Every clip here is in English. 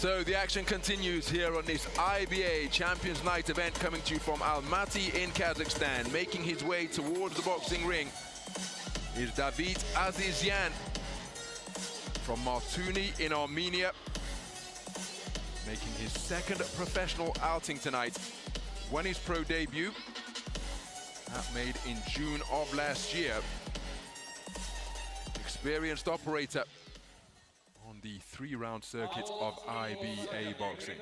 So the action continues here on this IBA Champions Night event coming to you from Almaty in Kazakhstan. Making his way towards the boxing ring is Davit Azizyan from Martuni in Armenia, making his second professional outing tonight. Won his pro debut, that made in June of last year. Experienced operator on the 3-round circuit of IBA boxing.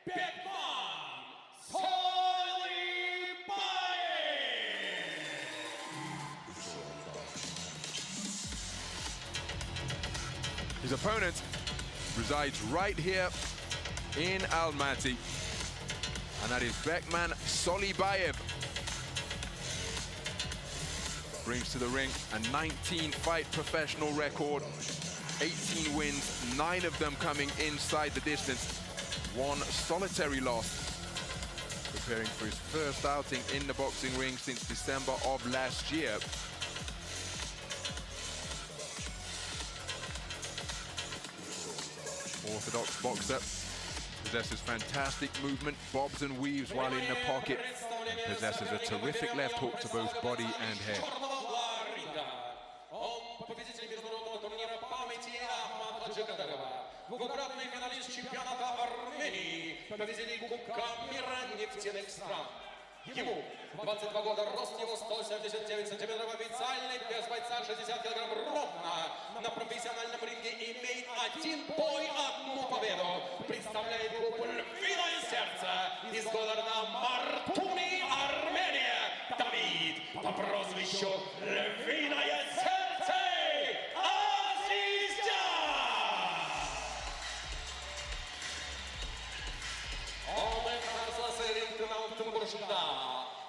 Bekman Soilybaev. His opponent resides right here in Almaty, and that is Bekman Soilybaev. Brings to the ring a 19-fight professional record, 18 wins, 9 of them coming inside the distance, 1 solitary loss. Preparing for his first outing in the boxing ring since December of last year. Orthodox boxer, possesses fantastic movement, bobs and weaves while in the pocket, and possesses a terrific left hook to both body and head. Двукратный финалист чемпионата Армении, победитель Кубка мира нефтяных стран. Ему 22 года, рост его 179 сантиметров, официальный вес бойца 60 килограмм ровно. На профессиональном ринге имеет 1 бой, 1 победу. Представляет группу «Львиное сердце» из города Мартуни, Армения. Давид по прозвищу «Львиное сердце»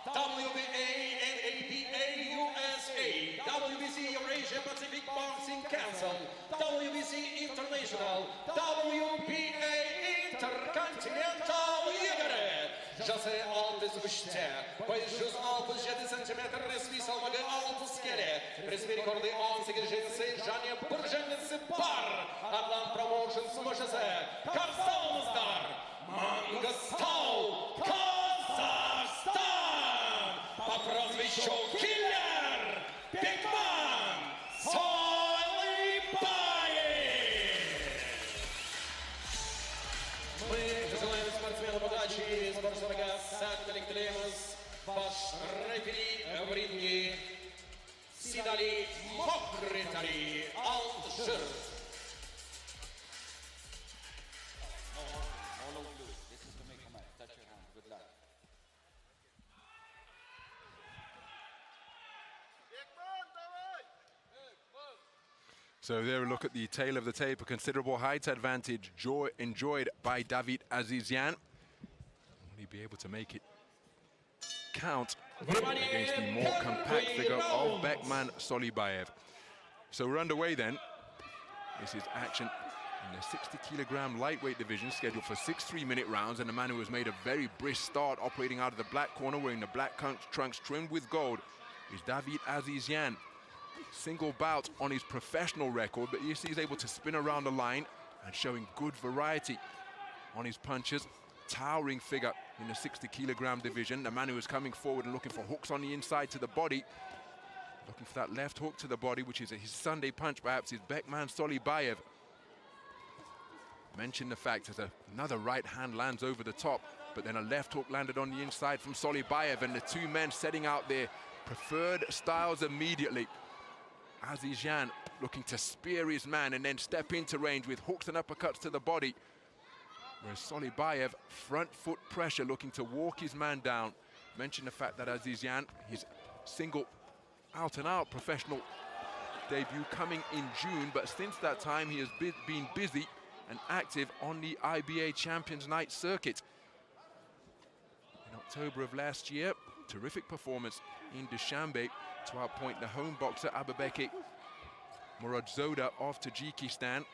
WBA and ABA USA, WBC Eurasia Pacific Boxing Council, WBC International, WBA Intercontinental игры. Жасы 66, boy 167 cm, resmi salmağı 6 kere. Resmi rekordu 18 jinsi, Janya Burjanisi Bar. Adlan Promotions başısı. Karşımızda Mangostal, Kazakhstan. По прозвищу Киллер Bekman Soilybaev. Мы желаем спортсменам удачи, спортсмена коллективимыз, ваш рефери в ринге Сидали Мокритари Алжир. This is to make a match. Touch your hand. Good luck. So there, a look at the tail of the tape. A considerable height advantage enjoyed by Davit Azizyan. Will he be able to make it count against the more compact figure of Bekman Soilybaev? So we're underway then. This is action in the 60-kilogram lightweight division, scheduled for 6 3-minute rounds, and the man who has made a very brisk start operating out of the black corner, wearing the black trunks trimmed with gold, is Davit Azizyan. Single bout on his professional record, but he's able to spin around the line and showing good variety on his punches. Towering figure in the 60-kilogram division. The man who is coming forward and looking for hooks on the inside to the body. Looking for that left hook to the body, which is his Sunday punch, perhaps, is Bekman Soilybaev. Mentioned the fact that another right hand lands over the top, but then a left hook landed on the inside from Soilybaev, and the two men setting out their preferred styles immediately. Azizyan looking to spear his man and then step into range with hooks and uppercuts to the body. Whereas Soilybaev, front foot pressure, looking to walk his man down. Mention the fact that Azizyan, his single out-and-out professional debut coming in June, but since that time he has been busy and active on the IBA Champions Night circuit. In October of last year, terrific performance in Dushanbe to outpoint the home boxer Abubekir Muradzoda of Tajikistan.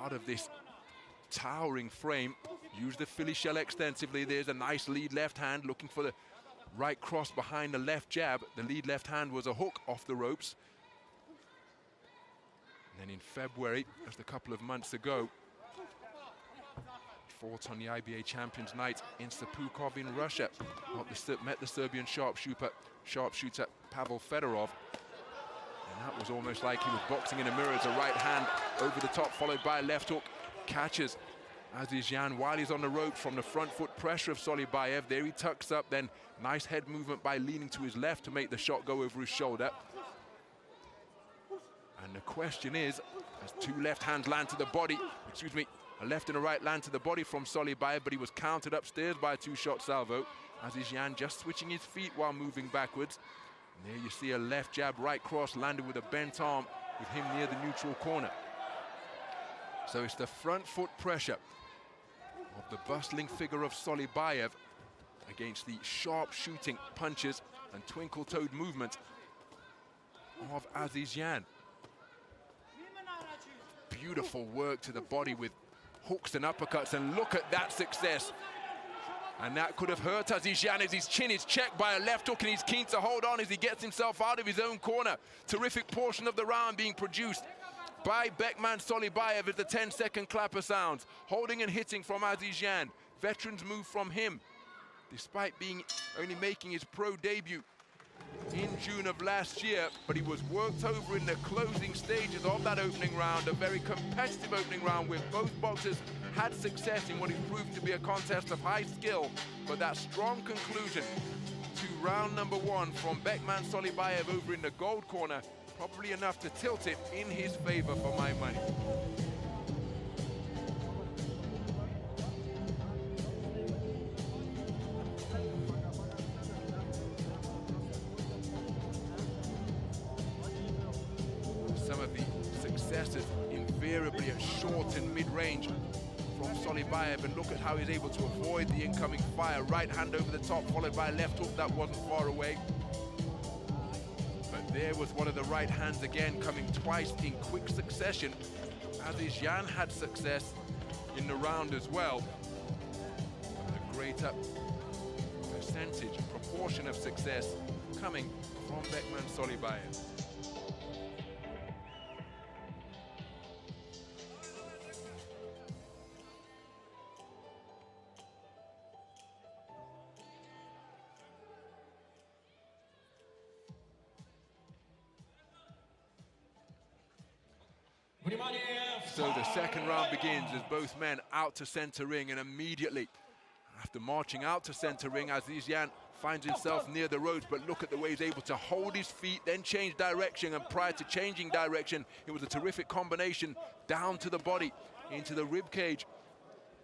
Out of this towering frame, used the Philly shell extensively. There's a nice lead left hand, looking for the right cross behind the left jab. The lead left hand was a hook off the ropes. And then in February, just a couple of months ago, fought on the IBA Champions Night in Sepukov in Russia. Met the Serbian sharpshooter Pavel Fedorov. And that was almost like he was boxing in a mirror. As a right hand over the top, followed by a left hook. Catches Azizyan while he's on the ropes from the front foot pressure of Soilybaev. There he tucks up, then nice head movement by leaning to his left to make the shot go over his shoulder. And the question is, as two left hands land to the body, a left and a right land to the body from Soilybaev, but he was countered upstairs by a two-shot salvo. Azizyan just switching his feet while moving backwards. And there you see a left jab, right cross, landed with a bent arm with him near the neutral corner. So it's the front foot pressure of the bustling figure of Soilybaev against the sharp shooting punches and twinkle-toed movement of Azizyan. Beautiful work to the body with hooks and uppercuts, and look at that success. And that could have hurt Azizyan as his chin is checked by a left hook, and he's keen to hold on as he gets himself out of his own corner. Terrific portion of the round being produced by Bekman Soilybaev as the 10-second clapper sounds. Holding and hitting from Azizyan. Veterans move from him, despite only making his pro debut in June of last year, but he was worked over in the closing stages of that opening round, a very competitive opening round where both boxers had success in what is proved to be a contest of high skill, but that strong conclusion to round number one from Bekman Soilybaev over in the gold corner, probably enough to tilt it in his favor for my money. Some of the successes invariably at short and mid-range from Soilybaev, and look at how he's able to avoid the incoming fire. Right hand over the top, followed by a left hook that wasn't far away. But there was one of the right hands again, coming twice in quick succession. Azizyan had success in the round as well. A greater percentage, proportion of success coming from Bekman Soilybaev. So the second round begins as both men out to center ring, and immediately after marching out to center ring, Azizyan finds himself near the ropes, but look at the way he's able to hold his feet, then change direction, and prior to changing direction, it was a terrific combination down to the body, into the rib cage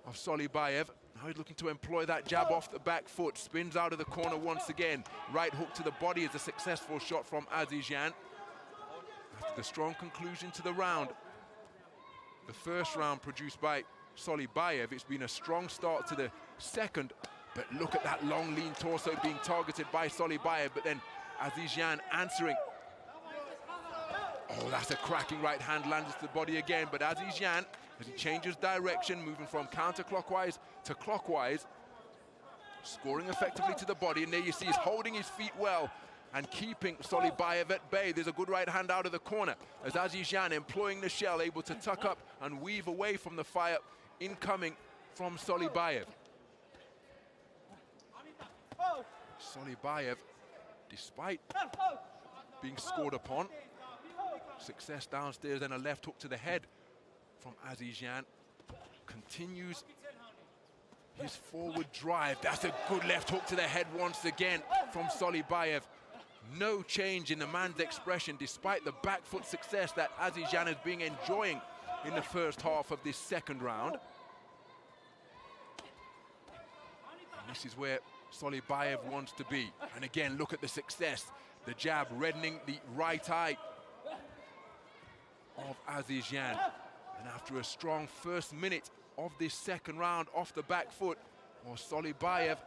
of Soilybaev. Now he's looking to employ that jab off the back foot, spins out of the corner once again. Right hook to the body is a successful shot from Azizyan. After the strong conclusion to the round, the first round produced by Soilybaev, it's been a strong start to the second, but look at that long lean torso being targeted by Soilybaev, but then Azizyan answering. Oh, that's a cracking right hand, lands to the body again, but Azizyan, as he changes direction, moving from counterclockwise to clockwise, scoring effectively to the body, and there you see he's holding his feet well and keeping Soilybaev at bay. There's a good right hand out of the corner as Azizyan, employing the shell, able to tuck up and weave away from the fire incoming from Soilybaev. Soilybaev, despite being scored upon, success downstairs and a left hook to the head from Azizyan, continues his forward drive. That's a good left hook to the head once again from Soilybaev. No change in the man's expression despite the back foot success that Azizyan has been enjoying in the first half of this second round. And this is where Soilybaev wants to be. And again, look at the success. The jab reddening the right eye of Azizyan. And after a strong first minute of this second round off the back foot, well, Soilybaev,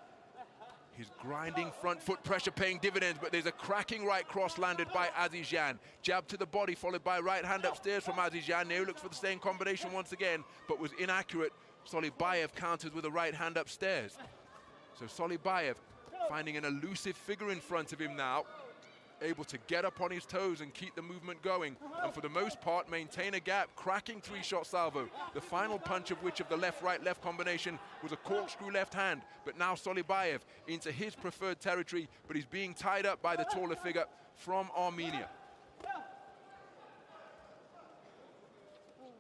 his grinding front foot pressure paying dividends, but there's a cracking right cross landed by Azizyan. Jab to the body followed by right hand upstairs from Azizyan. Now looks for the same combination once again, but was inaccurate. Soilybaev counters with a right hand upstairs. So Soilybaev finding an elusive figure in front of him now. able to get up on his toes and keep the movement going, and for the most part maintain a gap, cracking three-shot salvo. The final punch of which of the left-right-left combination was a corkscrew left hand, but now Soilybaev into his preferred territory, but he's being tied up by the taller figure from Armenia.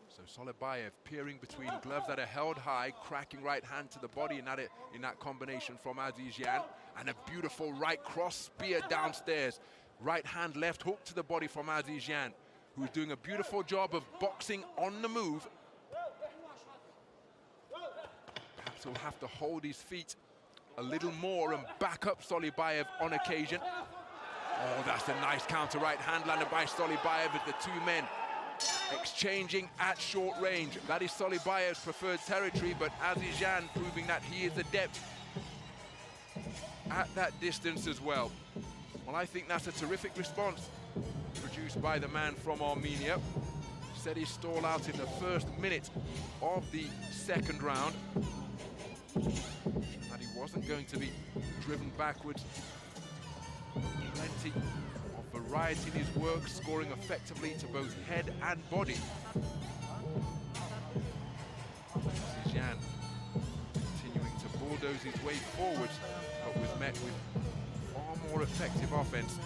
So Soilybaev peering between gloves that are held high, cracking right hand to the body in that combination from Azizyan, and a beautiful right cross spear downstairs. Right hand, left hook to the body from Azizyan, who's doing a beautiful job of boxing on the move. Perhaps he'll have to hold his feet a little more and back up Soilybaev on occasion. Oh, that's a nice counter right hand landed by Soilybaev as the two men exchanging at short range. That is Soilybaev's preferred territory, but Azizyan proving that he is adept at that distance as well. Well, I think that's a terrific response produced by the man from Armenia. Set his stall out in the first minute of the second round. That he wasn't going to be driven backwards. Plenty of variety in his work, scoring effectively to both head and body. Azizyan continuing to bulldoze his way forwards, but was met with far more effective offense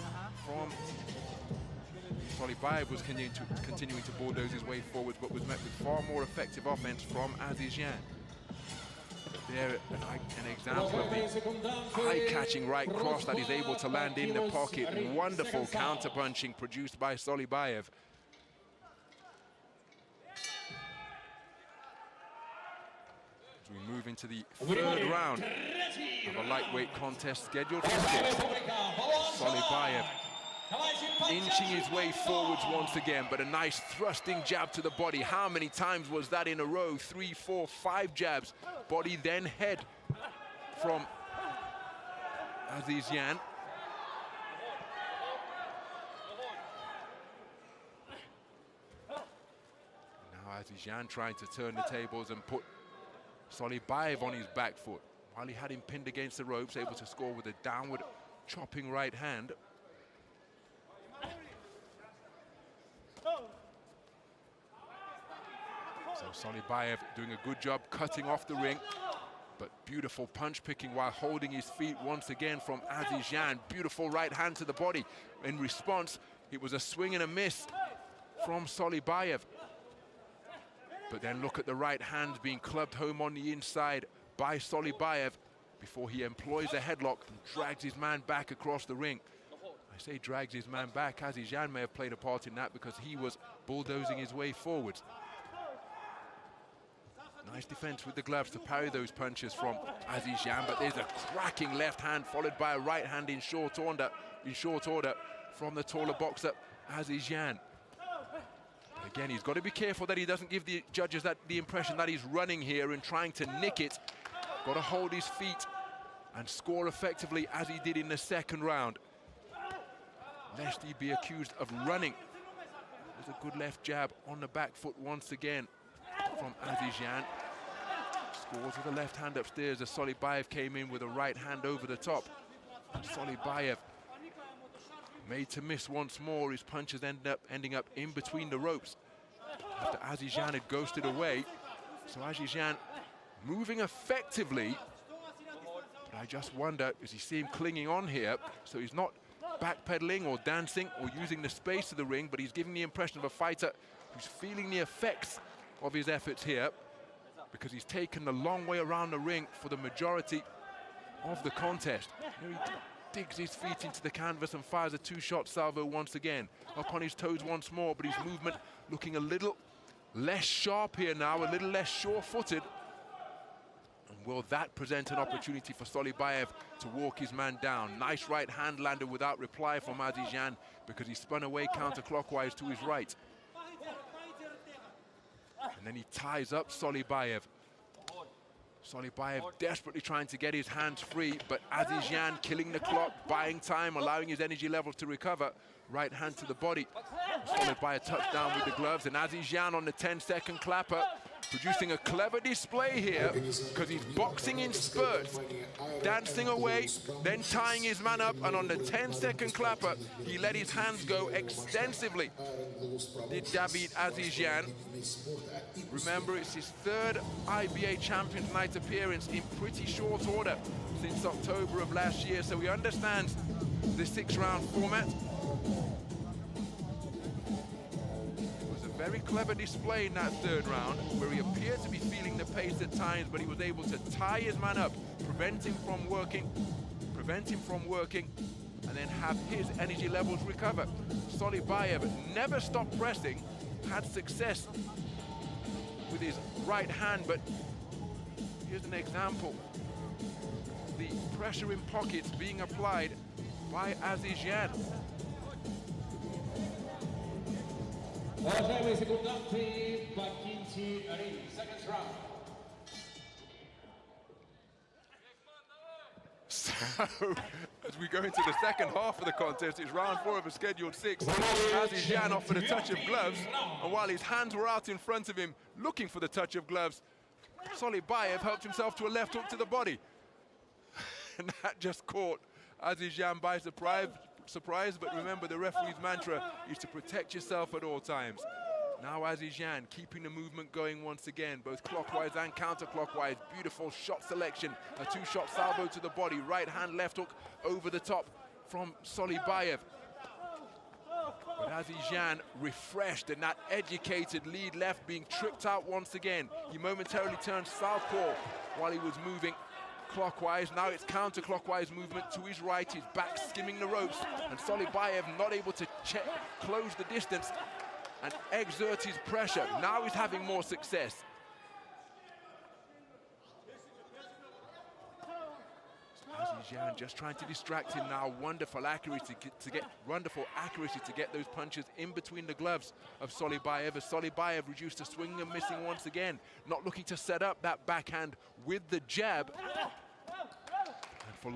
from Soilybaev. Was continuing to bulldoze his way forwards, but was met with far more effective offense from Azizyan. There, an example of the high-catching right cross that he's able to land in the pocket. Wonderful counter-punching produced by Soilybaev. As we move into the third round of a lightweight contest scheduled for 6, Soilybaev inching his way forwards once again, but a nice thrusting jab to the body. How many times was that in a row? 3, 4, 5 jabs. Body then head from Azizyan. Now Azizyan trying to turn the tables and put Soilybaev on his back foot. While he had him pinned against the ropes, able to score with a downward chopping right hand. So Soilybaev doing a good job cutting off the ring, but beautiful punch picking while holding his feet once again from Azizyan. Beautiful right hand to the body. In response, it was a swing and a miss from Soilybaev. But then look at the right hand being clubbed home on the inside by Soilybaev before he employs a headlock and drags his man back across the ring. I say drags his man back. Azizyan may have played a part in that because he was bulldozing his way forwards. Nice defense with the gloves to parry those punches from Azizyan, but there's a cracking left hand followed by a right hand in short order from the taller boxer Azizyan. But again, he's got to be careful that he doesn't give the judges the impression that he's running here and trying to nick it. Got to hold his feet and score effectively as he did in the second round, lest he be accused of running. There's a good left jab on the back foot once again from Azizyan. Scores with a left hand upstairs as Soilybaev came in with a right hand over the top. Soilybaev made to miss once more. His punches ending up in between the ropes after Azizyan had ghosted away. So Azizyan moving effectively, but I just wonder, as you see him clinging on here, so he's not backpedaling or dancing or using the space of the ring, but he's giving the impression of a fighter who's feeling the effects of his efforts here, because he's taken the long way around the ring for the majority of the contest. Here he digs his feet into the canvas and fires a two-shot salvo once again. Up on his toes once more, but his movement looking a little less sharp here now, a little less sure-footed. And will that present an opportunity for Soilybaev to walk his man down? Nice right hand landed without reply from Azizyan because he spun away counterclockwise to his right. And then he ties up Soilybaev. Soilybaev desperately trying to get his hands free, but Azizyan killing the clock, buying time, allowing his energy levels to recover. Right hand to the body. Soilybaev touched down with the gloves, and Azizyan on the 10-second clapper producing a clever display here because he's boxing in spurts, dancing away, then tying his man up, and on the 10-second clapper, he let his hands go extensively. Did Davit Azizyan. Remember, it's his third IBA Champions Night appearance in pretty short order since October of last year, so he understands the 6-round format. Very clever display in that third round, where he appeared to be feeling the pace at times, but he was able to tie his man up, prevent him from working, and then have his energy levels recover. Soilybaev never stopped pressing, had success with his right hand, but here's an example. The pressure in pockets being applied by Azizyan. Уважаемые секунданты, покиньте ринг. Second round. So, as we go into the second half of the contest, it's round 4 of a scheduled 6. Azizyan offered a touch of gloves, and while his hands were out in front of him, looking for the touch of gloves, Soilybaev helped himself to a left hook to the body. And that just caught Azizyan by surprise, but remember, the referee's mantra is to protect yourself at all times. Now Azizyan keeping the movement going once again, both clockwise and counterclockwise. Beautiful shot selection, a 2-shot salvo to the body, right hand, left hook over the top from Soilybaev. But Azizyan refreshed, and that educated lead left being tripped out once again. He momentarily turned southpaw while he was moving clockwise. Now it's counterclockwise movement to his right. He's back skimming the ropes, and Soilybaev not able to close the distance and exert his pressure. Now he's having more success. Azizyan just trying to distract him now. Wonderful accuracy to get those punches in between the gloves of Soilybaev. As Soilybaev reduced to swinging and missing once again, not looking to set up that backhand with the jab. And for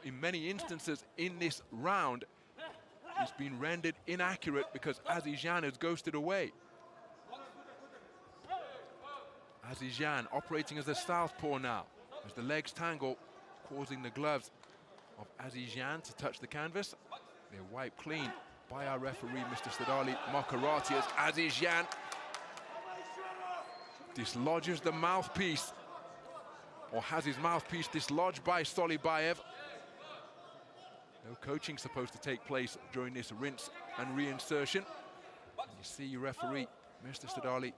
in many instances in this round, he's been rendered inaccurate because Azizyan has ghosted away. Azizyan operating as a southpaw now, as the legs tangle, causing the gloves of Azizyan to touch the canvas. They're wiped clean by our referee, Mr. Sadali Makarati, as Azizyan dislodges the mouthpiece, or has his mouthpiece dislodged by Soilybaev. No coaching supposed to take place during this rinse and reinsertion. And you see your referee, Mr. Sadali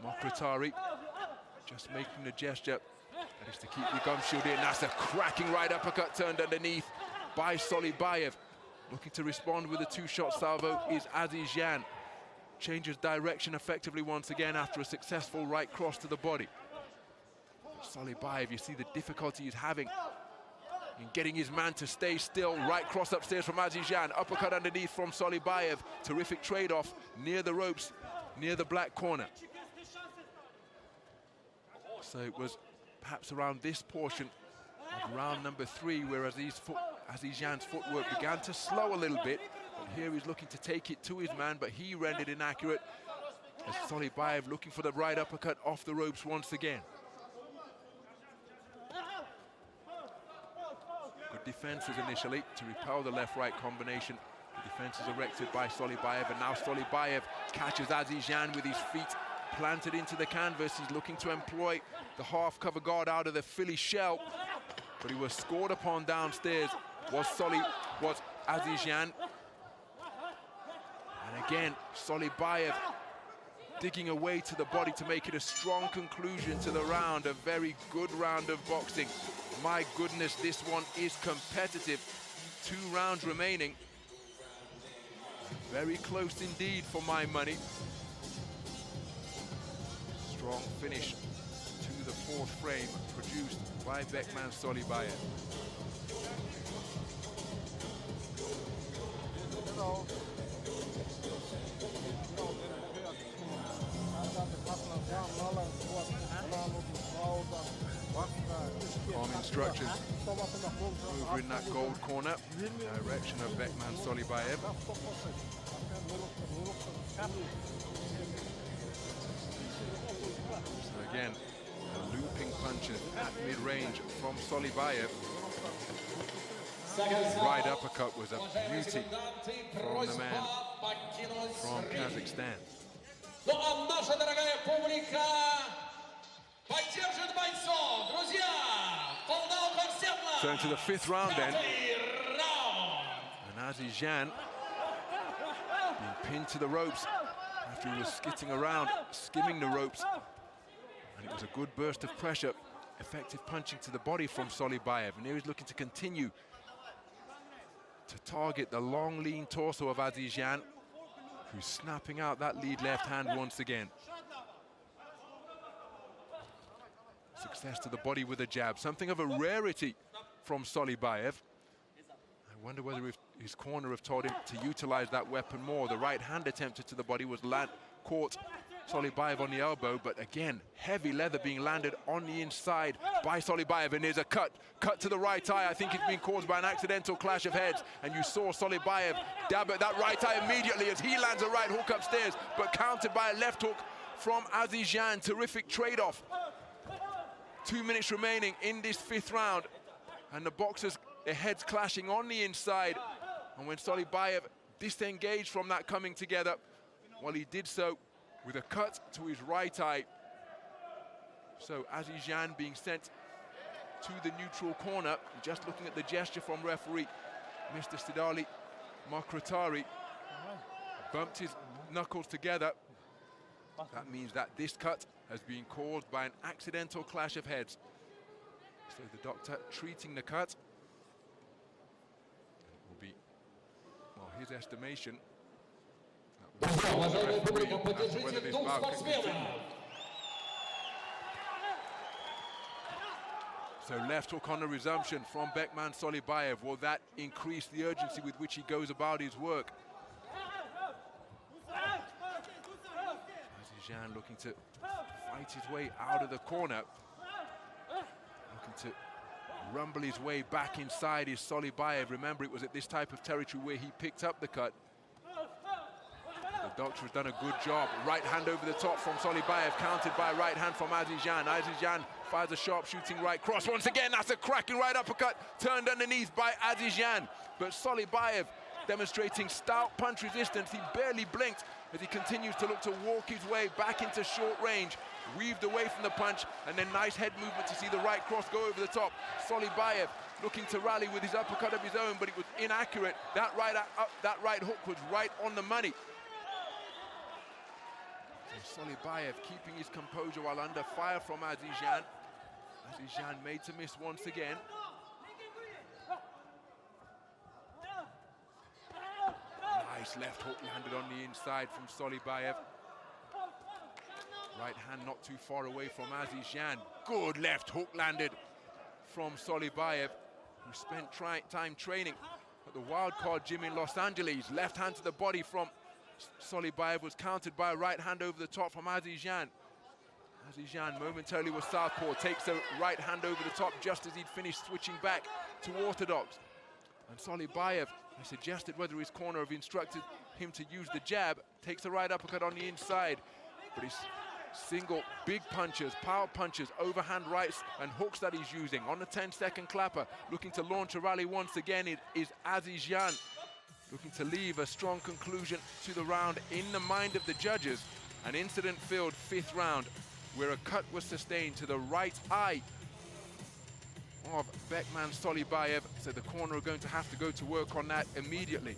Makarati, just making the gesture. That is to keep your gum shield in. That's a cracking right uppercut turned underneath by Soilybaev. Looking to respond with a 2-shot salvo is Azizyan. Changes direction effectively once again after a successful right cross to the body. Soilybaev, you see the difficulty he's having in getting his man to stay still. Right cross upstairs from Azizyan. Uppercut underneath from Soilybaev. Terrific trade-off near the ropes, near the black corner. So it was perhaps around this portion of round number 3 where Azizyan's footwork began to slow a little bit. But here he's looking to take it to his man, but he rendered inaccurate as Soilybaev looking for the right uppercut off the ropes once again. Good defenses initially to repel the left-right combination. The defense is erected by Soilybaev, and now Soilybaev catches Azizyan with his feet planted into the canvas. He's looking to employ the half-cover guard out of the Philly shell, but he was scored upon downstairs, was Azizyan. And again, Soilybaev digging away to the body to make it a strong conclusion to the round. A very good round of boxing. My goodness, this one is competitive. 2 rounds remaining. Very close indeed for my money. Strong finish to the 4th frame produced by Bekman Soilybaev. Calm instructions over in that gold corner, direction of Bekman Soilybaev. So again, the looping punches at mid-range from Soilybaev. Right uppercut was a beauty from the man from Kazakhstan. Ну а наша дорогая публика поддержит бойцов, друзья! So into the 5th round then. And Azizyan being pinned to the ropes after he was skitting around, skimming the ropes. And it was a good burst of pressure, effective punching to the body from Soilybaev. And here he's looking to continue to target the long, lean torso of Azizyan, who's snapping out that lead left hand once again. Success to the body with a jab, something of a rarity from Soilybaev. I wonder whether his corner have told him to utilize that weapon more. The right hand attempted to the body was caught Soilybaev on the elbow, but again, heavy leather being landed on the inside by Soilybaev, and there's a cut to the right eye. I think it's been caused by an accidental clash of heads, and you saw Soilybaev dab at that right eye immediately as he lands a right hook upstairs, but countered by a left hook from Azizyan. Terrific trade-off. 2 minutes remaining in this 5th round, and the boxers, their heads clashing on the inside. And when Soilybaev disengaged from that coming together, well, he did so with a cut to his right eye. So Azizyan being sent to the neutral corner. Just looking at the gesture from referee Mr. Sidali Makratari, bumped his knuckles together. That means that this cut has been caused by an accidental clash of heads. So the doctor treating the cut. It will be, well, his estimation. So left hook on the resumption from Bekman Soilybaev. Will that increase the urgency with which he goes about his work? Azizyan looking to fight his way out of the corner. Looking to rumble his way back inside is Soilybaev. Remember, it was at this type of territory where he picked up the cut. The doctor has done a good job. Right hand over the top from Soilybaev, countered by right hand from Azizyan. Azizyan fires a sharp shooting right cross. Once again, that's a cracking right uppercut, turned underneath by Azizyan. But Soilybaev demonstrating stout punch resistance. He barely blinked as he continues to look to walk his way back into short range. Weaved away from the punch, and then nice head movement to see the right cross go over the top. Soilybaev looking to rally with his uppercut of his own, but it was inaccurate. That right hook was right on the money. So Soilybaev keeping his composure while under fire from Azizyan. Azizyan made to miss once again. Nice left hook landed on the inside from Soilybaev. Right hand not too far away from Azizyan. Good left hook landed from Soilybaev, who spent time training at the Wildcard Gym in Los Angeles. Left hand to the body from Soilybaev was countered by a right hand over the top from Azizyan. Azizyan momentarily was southpaw, takes a right hand over the top just as he'd finished switching back to orthodox. And Soilybaev, I suggested whether his corner have instructed him to use the jab, takes a right uppercut on the inside, but his single big punches, power punches, overhand rights and hooks that he's using on the 10-second clapper, looking to launch a rally once again. It is Azizyan looking to leave a strong conclusion to the round in the mind of the judges. An incident-filled 5th round where a cut was sustained to the right eye of Bekman Soilybaev, so the corner are going to have to go to work on that immediately.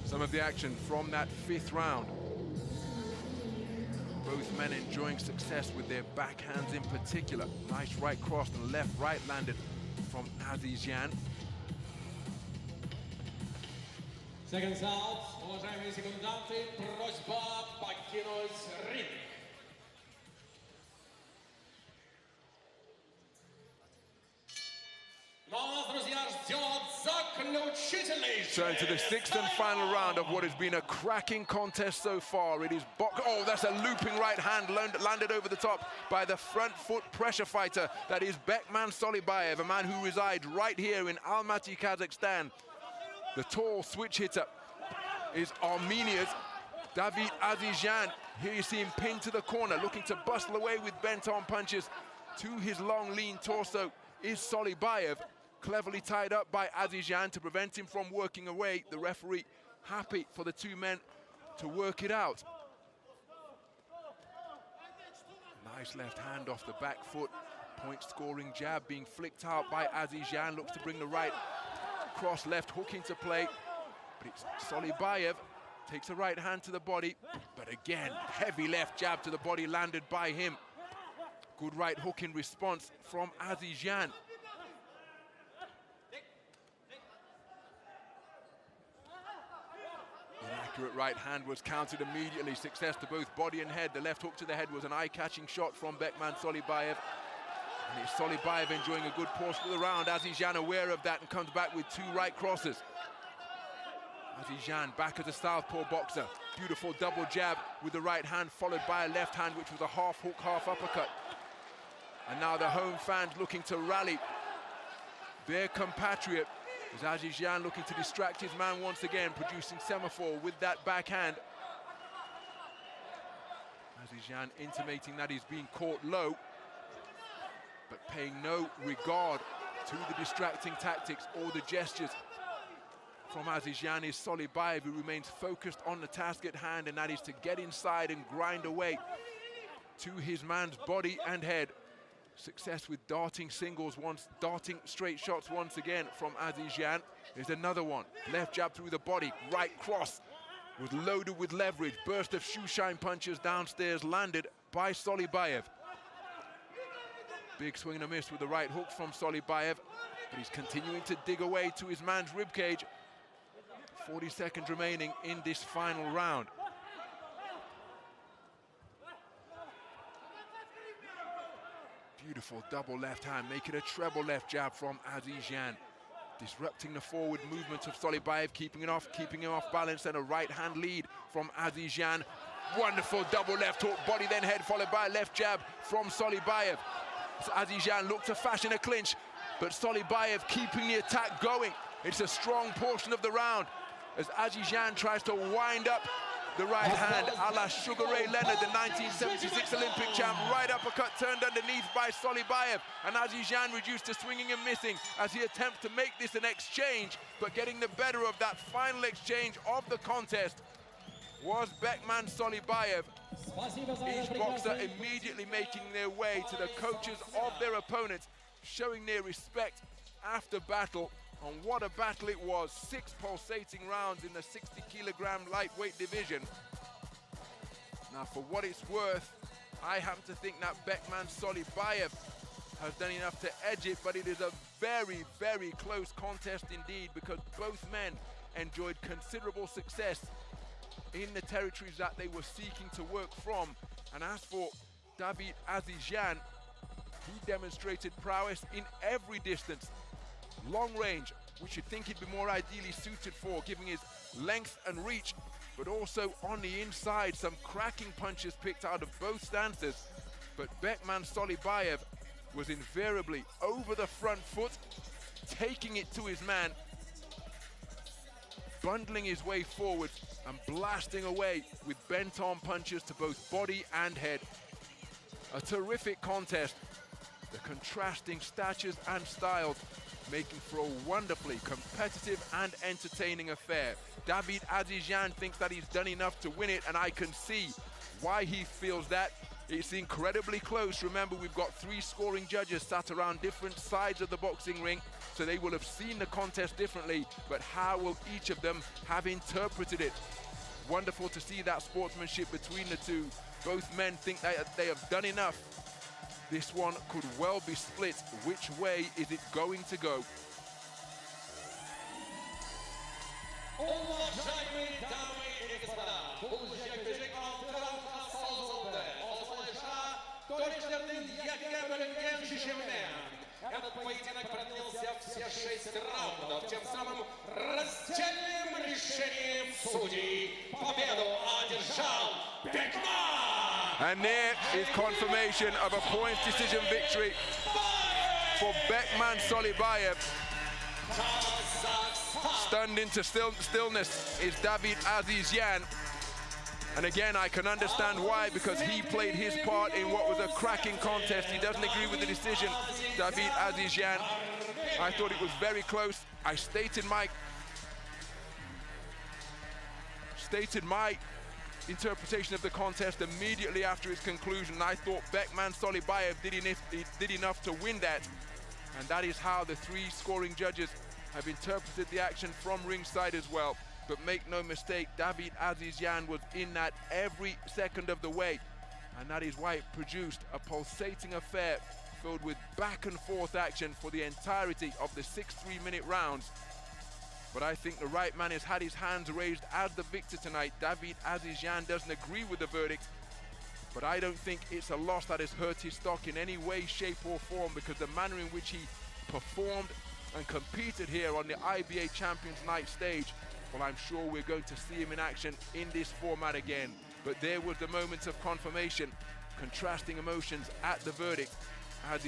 Some of the action from that 5th round. Both men enjoying success with their backhands in particular. Nice right cross and left right landed from Azizyan. Seconds out, уважаемые секунданты, просьба покинуть ринг. Но у нас, друзья, ждет закон. Turn to the sixth and final round of what has been a cracking contest so far. It is oh, that's a looping right hand landed over the top by the front foot pressure fighter. That is Bekman Soilybaev, a man who resides right here in Almaty, Kazakhstan. The tall switch hitter is Armenia's Davit Azizyan. Here you see him pinned to the corner, looking to bustle away with bent-arm punches. To his long, lean torso is Soilybaev, cleverly tied up by Azizyan to prevent him from working away. The referee happy for the two men to work it out. Nice left hand off the back foot. Point-scoring jab being flicked out by Azizyan. Looks to bring the right cross left hook into play. But it's Soilybaev. Takes a right hand to the body, but again, heavy left jab to the body landed by him. Good right hook in response from Azizyan. Inaccurate right hand was countered immediately. Success to both body and head. The left hook to the head was an eye-catching shot from Bekman Soilybaev. And it's Soilybaev enjoying a good portion of the round. Azizyan aware of that and comes back with two right crosses. Azizyan back as a southpaw boxer. Beautiful double jab with the right hand, followed by a left hand, which was a half hook, half uppercut. And now the home fans looking to rally their compatriot. As Azizyan looking to distract his man once again, producing semaphore with that backhand. Azizyan intimating that he's being caught low, but paying no regard to the distracting tactics or the gestures from Azizyan. Is Soilybaev, who remains focused on the task at hand, and that is to get inside and grind away to his man's body and head. Success with darting singles once, darting straight shots once again from Azizyan. There's another one. Left jab through the body, right cross was loaded with leverage. Burst of shoeshine punches downstairs landed by Soilybaev. Big swing and a miss with the right hook from Soilybaev, but he's continuing to dig away to his man's ribcage. 40 seconds remaining in this final round. Beautiful double left hand, making a treble left jab from Azizyan. Disrupting the forward movement of Soilybaev, keeping him off balance, and a right hand lead from Azizyan. Wonderful double left hook, body then head, followed by a left jab from Soilybaev. So Azizyan looked to fashion a clinch, but Soilybaev keeping the attack going. It's a strong portion of the round as Azizyan tries to wind up the right hand a la Sugar Ray Leonard, the 1976 Olympic champ. Right uppercut turned underneath by Soilybaev, and Azizyan reduced to swinging and missing as he attempts to make this an exchange, but getting the better of that final exchange of the contest was Bekman Soilybaev. Each boxer immediately making their way to the coaches of their opponents, showing their respect after battle. And what a battle it was. 6 pulsating rounds in the 60-kilogram lightweight division. Now, for what it's worth, I happen to think that Bekman Soilybaev has done enough to edge it, but it is a very, very close contest indeed, because both men enjoyed considerable success in the territories that they were seeking to work from. And as for Davit Azizyan, he demonstrated prowess in every distance. Long range, which you'd think he'd be more ideally suited for, giving his length and reach, but also on the inside, some cracking punches picked out of both stances. But Bekman Soilybaev was invariably over the front foot, taking it to his man, bundling his way forward and blasting away with bent-arm punches to both body and head. A terrific contest. The contrasting statures and styles making for a wonderfully competitive and entertaining affair. Davit Azizyan thinks that he's done enough to win it, and I can see why he feels that. It's incredibly close. Remember, we've got 3 scoring judges sat around different sides of the boxing ring, so they will have seen the contest differently, but how will each of them have interpreted it? Wonderful to see that sportsmanship between the two. Both men think that they have done enough. This one could well be split. Which way is it going to go? Этот поединок продлился все 6 раундов, тем самым судей победу одержал Bekman. And there is confirmation of a points decision victory for Bekman Soilybaev. Stunned into stillness is Davit Azizyan. And again, I can understand why, because he played his part in what was a cracking contest. He doesn't agree with the decision, Davit Azizyan. I thought it was very close. I stated my interpretation of the contest immediately after its conclusion. I thought Bekman Soilybaev did enough to win that. And that is how the three scoring judges have interpreted the action from ringside as well. But make no mistake, Davit Azizyan was in that every second of the way. And that is why it produced a pulsating affair filled with back and forth action for the entirety of the 6 3-minute rounds. But I think the right man has had his hands raised as the victor tonight. Davit Azizyan doesn't agree with the verdict, but I don't think it's a loss that has hurt his stock in any way, shape or form, because the manner in which he performed and competed here on the IBA Champions Night stage, well, I'm sure we're going to see him in action in this format again. But there was the moment of confirmation, contrasting emotions at the verdict as he